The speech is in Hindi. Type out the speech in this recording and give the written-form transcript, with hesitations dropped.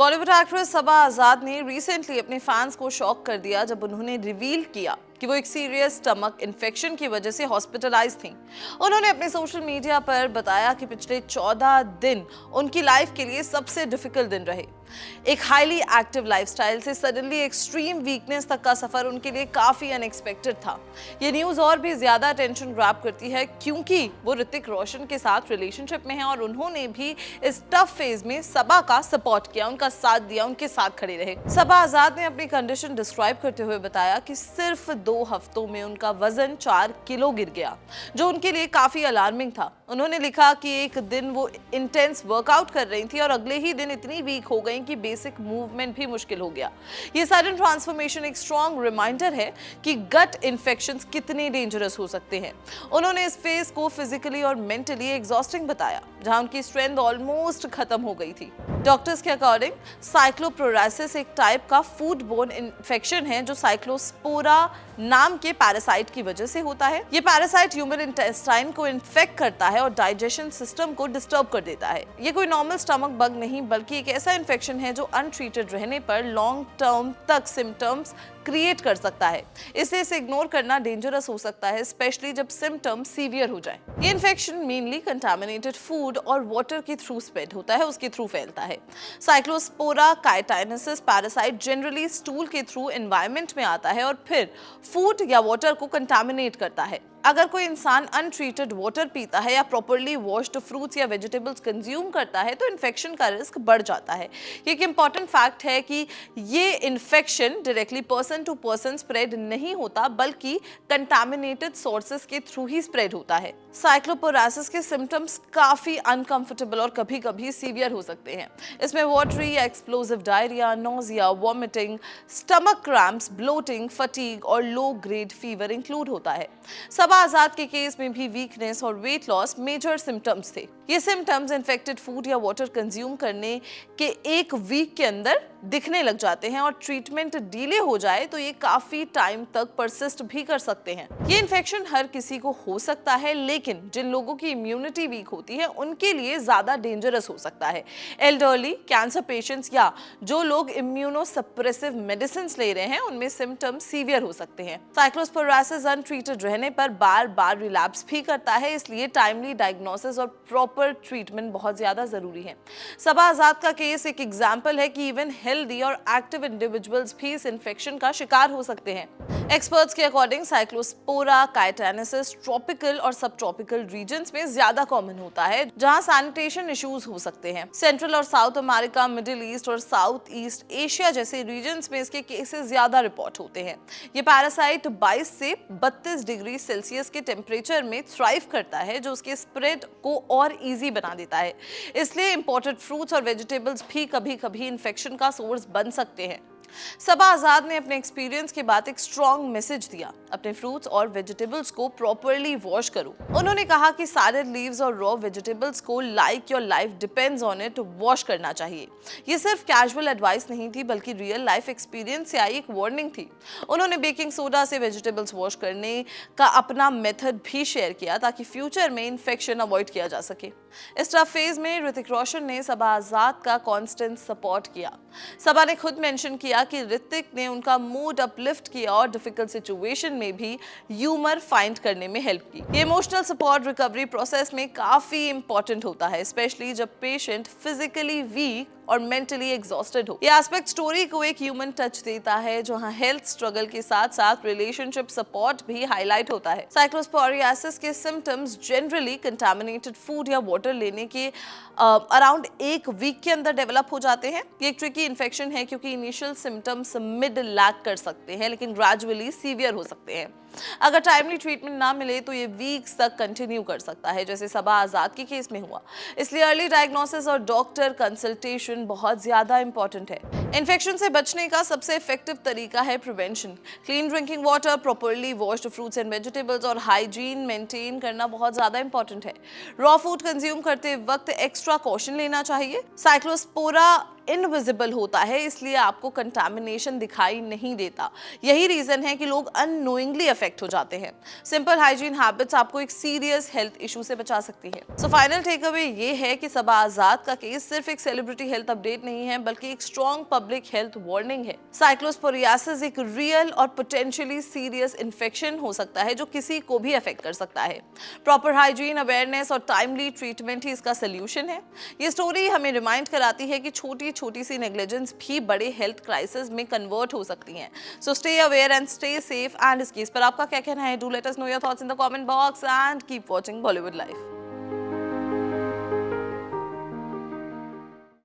बॉलीवुड एक्ट्रेस सबा आजाद ने रिसेंटली अपने फैंस को शॉक कर दिया जब उन्होंने रिवील किया कि वो एक सीरियस स्टमक इन्फेक्शन की वजह से हॉस्पिटलाइज थीं। उन्होंने अपने सोशल मीडिया पर बताया कि पिछले 14 दिन उनकी लाइफ के लिए सबसे डिफिकल्ट दिन रहे। एक हाईली एक्टिव लाइफस्टाइल से सडनली एक्सट्रीम वीकनेस तक का सफर उनके लिए काफी अनएक्सपेक्टेड था। ये न्यूज और भी ज्यादा अटेंशन ग्रैब करती है क्योंकि वो ऋतिक रोशन के साथ रिलेशनशिप में हैं और उन्होंने भी इस टफ फेज में सबा का सपोर्ट किया, उनका साथ दिया, उनके साथ खड़े रहे। सबा आजाद ने अपनी कंडीशन डिस्क्राइब करते हुए बताया कि सिर्फ 2 हफ्तों में उनका वजन 4 किलो गिर गया, जो उनके लिए काफी अलार्मिंग था। उन्होंने लिखा कि एक दिन वो इंटेंस वर्कआउट कर रही थी और अगले ही दिन इतनी वीक हो गई कि बेसिक मूवमेंट भी मुश्किल हो गया। ये सडन ट्रांसफॉर्मेशन एक स्ट्रॉन्ग रिमाइंडर है कि गट इन्फेक्शंस कितने डेंजरस हो सकते हैं। उन्होंने इस फेज को फिजिकली और मेंटली एग्जॉस्टिंग बताया, जहां उनकी स्ट्रेंथ ऑलमोस्ट खत्म हो गई थी। डॉक्टर्स के अकॉर्डिंग साइक्लोप्लोरासिस एक टाइप का फूड बोर्न इन्फेक्शन है जो साइक्लोस्पोरा नाम के पैरासाइट की वजह से होता है। ये पैरासाइट ह्यूमन इंटेस्टाइन को इन्फेक्ट करता है और डाइजेशन सिस्टम को डिस्टर्ब कर देता है। ये कोई नॉर्मल स्टमक बग नहीं बल्कि एक ऐसा इन्फेक्शन है जो अनट्रीटेड रहने पर लॉन्ग टर्म तक सिम्टम्स क्रिएट कर सकता है। इसलिए इसे इग्नोर करना डेंजरस हो सकता है, स्पेशली जब सिम्टम्स सीवियर हो जाए। ये इन्फेक्शन मेनली कंटामिनेटेड फूड और वाटर के थ्रू स्प्रेड होता है, उसके थ्रू फैलता है। साइक्लोस्पोरा काइटाइनेसिस पैरासाइट जनरली स्टूल के थ्रू एनवायरनमेंट में आता है और फिर फूड या वाटर को कंटामिनेट करता है। अगर कोई इंसान अनट्रीटेड वाटर पीता है या प्रॉपर्ली वॉश्ड फ्रूट्स या वेजिटेबल्स कंज्यूम करता है तो इन्फेक्शन का रिस्क बढ़ जाता है। ये एक इंपॉर्टेंट फैक्ट है कि ये infection directly person to person spread नहीं होता बल्कि कंटामिनेटेड सोर्सेस के थ्रू ही स्प्रेड होता है। साइक्लोपोरासिस के सिम्टम्स काफी अनकंफर्टेबल और कभी-कभी सीवियर हो सकते हैं। इसमें वाटरी या explosive diarrhoea, nausea, vomiting, stomach cramps, bloating, fatigue और लो ग्रेड फीवर इंक्लूड होता है। सबा आजाद के केस में भी वीकनेस और वेट लॉस मेजर सिम्टम्स थे। ये सिम्टम्स इन्फेक्टेड फूड या वाटर कंज्यूम करने के 1 वीक के अंदर दिखने लग जाते हैं और ट्रीटमेंट डिले हो जाए तो ये काफी टाइम तक परसिस्ट भी कर सकते हैं। ये इन्फेक्शन हर किसी को हो सकता है, लेकिन जिन लोगों की इम्यूनिटी वीक होती है उनके लिए ज्यादा डेंजरस हो सकता है। एल्डरली, कैंसर पेशेंट्स या जो लोग इम्यूनोसप्रेसिव मेडिसिन ले रहे हैं उनमें सिम्टम्स सीवियर हो सकते हैं। साइक्लोस्पोरासिस अनट्रीटेड रहने पर बार-बार रिलैप्स भी करता है, इसलिए टाइमली डायग्नोसिस और प्रॉपर ट्रीटमेंट बहुत ज्यादा जरूरी है। सबा आजाद का केस एक एग्जांपल है कि इवन हेल्दी और एक्टिव इंडिविजुअल्स भी इस इन्फेक्शन का शिकार हो सकते हैं। एक्सपर्ट्स के अकॉर्डिंग साइक्लोस्पोरा काइटाइनेसिस ट्रॉपिकल और सब ट्रॉपिकल रीजन्स में ज्यादा कॉमन होता है, जहां सैनिटेशन इश्यूज हो सकते हैं। सेंट्रल और साउथ अमेरिका, मिडिल ईस्ट और साउथ ईस्ट एशिया जैसे रीजन्स में इसके केसेस ज्यादा रिपोर्ट होते हैं। ये पैरासाइट 22 से 32 डिग्री सेल्सियस के टेम्परेचर में थ्राइव करता है, जो उसके स्प्रेड को और इजी बना देता है। इसलिए इंपोर्टेड फ्रूट्स और वेजिटेबल्स भी कभी-कभी इन्फेक्शन का सोर्स बन सकते हैं। सबा आजाद ने अपने एक्सपीरियंस के बाद एक स्ट्रॉन्ग मैसेज दिया, अपने फ्रूट्स और वेजिटेबल्स को प्रॉपर्ली वॉश करो। उन्होंने कहा कि सारे लीव्स और रॉ वेजिटेबल्स को like your life depends on it wash करना चाहिए। ये सिर्फ कैजुअल एडवाइस नहीं थी बल्कि रियल लाइफ एक्सपीरियंस से आई एक वार्निंग थी। उन्होंने बेकिंग सोडा से वेजिटेबल्स वॉश करने का अपना मेथड भी शेयर किया ताकि फ्यूचर में इन्फेक्शन अवॉइड किया जा सके। इस टफ फेज में ऋतिक रोशन ने सबा आजाद का कांस्टेंट सपोर्ट किया। सबा ने खुद मेंशन किया कि ऋतिक ने उनका मूड अपलिफ्ट किया और डिफिकल्ट सिचुएशन में भी ह्यूमर फाइंड करने में हेल्प की। ये इमोशनल सपोर्ट रिकवरी प्रोसेस में काफी इंपॉर्टेंट होता है, स्पेशली जब पेशेंट फिजिकली वीक और मेंटली एग्जॉस्टेड हो। ये एस्पेक्ट स्टोरी को एक ह्यूमन टच देता है, जहां हेल्थ स्ट्रगल के साथ साथ रिलेशनशिप सपोर्ट भी हाईलाइट होता है। साइक्लोस्पोरियासिस के सिम्टम्स जनरली कंटामिनेटेड फूड या वाटर लेने के अराउंड 1 वीक के अंदर डेवलप हो जाते हैं। ये एक ट्रिकी इन्फेक्शन है क्योंकि इनिशियल सिम्टम्स मिड लैक कर सकते हैं लेकिन ग्रेजुअली सीवियर हो सकते हैं। अगर टाइमली ट्रीटमेंट ना मिले तो ये वीक्स तक कंटिन्यू कर सकता है, जैसे सबा आजाद के केस में हुआ। इसलिए अर्ली डायग्नोसिस और डॉक्टर कंसल्टेशन बहुत ज्यादा इंपॉर्टेंट है। इन्फेक्शन से बचने का सबसे इफेक्टिव तरीका है prevention. Clean drinking water, properly washed fruits and vegetables और हाइजीन मेंटेन करना बहुत ज्यादा इंपॉर्टेंट है। रॉ फूड कंज्यूम करते वक्त एक्स्ट्रा कॉशन लेना चाहिए। साइक्लोस्पोरा इनविजिबल होता है, इसलिए आपको कंटामिनेशन दिखाई नहीं देता। यही रीजन है कि लोग अननोइंगली अफेक्ट हो जाते हैं। सिंपल हाइजीन हैबिट्स आपको एक सीरियस हेल्थ इशू से बचा सकती है। सो फाइनल टेक अवे ये है कि सबा आजाद का केस सिर्फ एक सेलिब्रिटी हेल्थ अपडेट नहीं है, बल्कि एक स्ट्रॉन्ग पब्लिक हेल्थ वार्निंग है। साइक्लोस्पोरियासिस एक रियल और पोटेंशियली सीरियस इन्फेक्शन हो सकता है जो किसी को भी अफेक्ट कर सकता है। प्रॉपर हाइजीन, अवेयरनेस और टाइमली ट्रीटमेंट ही इसका सोल्यूशन है। ये स्टोरी हमें रिमाइंड कराती है कि छोटी छोटी सी नेग्लिजेंस भी बड़े हेल्थ क्राइसिस में कन्वर्ट हो सकती हैं। So stay aware and stay safe. And इस केस पर आपका क्या कहना है? Do let us know your thoughts in the comment box and keep watching Bollywood life.